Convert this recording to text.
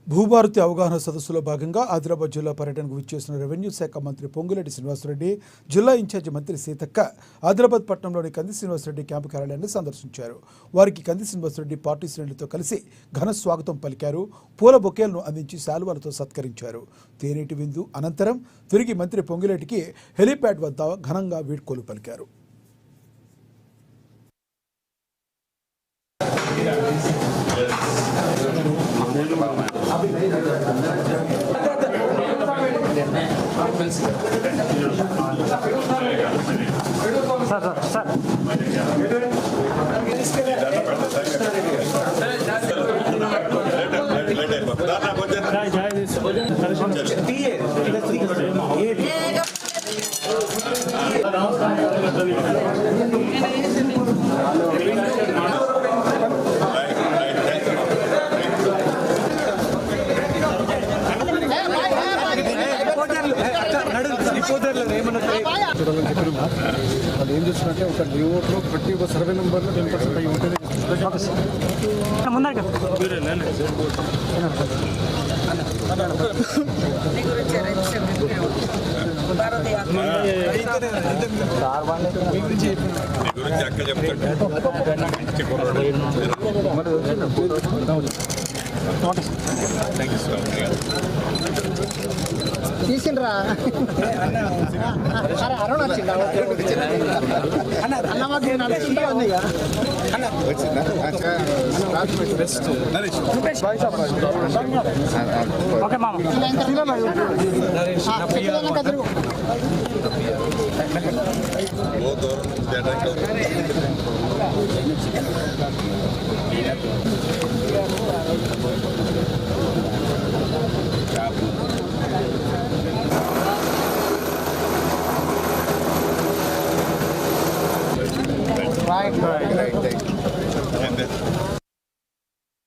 భూభారతి అవగాహన సదస్సులో భాగంగా ఆదిలాబాద్ జిల్లా పర్యటనకు విచ్చేసిన రెవెన్యూ శాఖ మంత్రి పొంగులేటి శ్రీనివాసరెడ్డి, జిల్లా ఇన్ఛార్జి మంత్రి సీతక్క ఆదిలాబాద్ పట్టణంలోని కంది శ్రీనివాసరెడ్డి క్యాంపు కార్యాలయాన్ని సందర్శించారు. వారికి కంది శ్రీనివాసరెడ్డి పార్టీ శ్రేణులతో కలిసి ఘన స్వాగతం పలికారు. పూల బొకేలను అందించి శాలువాలతో సత్కరించారు. తేనీటి విందు అనంతరం తిరిగి మంత్రి పొంగులేటికి హెలీప్యాడ్ వద్ద ఘనంగా వీడ్కోలు పలికారు. అది ఏం చేస్తున్నట్టే ఒక డివోట్లో ప్రతి ఒక్క సర్వే నెంబర్లో 10% అయి ఉంటుంది. తీసిండ్రా అరుణ్ వచ్చిందా? అన్న మాకు నడుస్తుంటా ఉంది. ఓకే మామ right.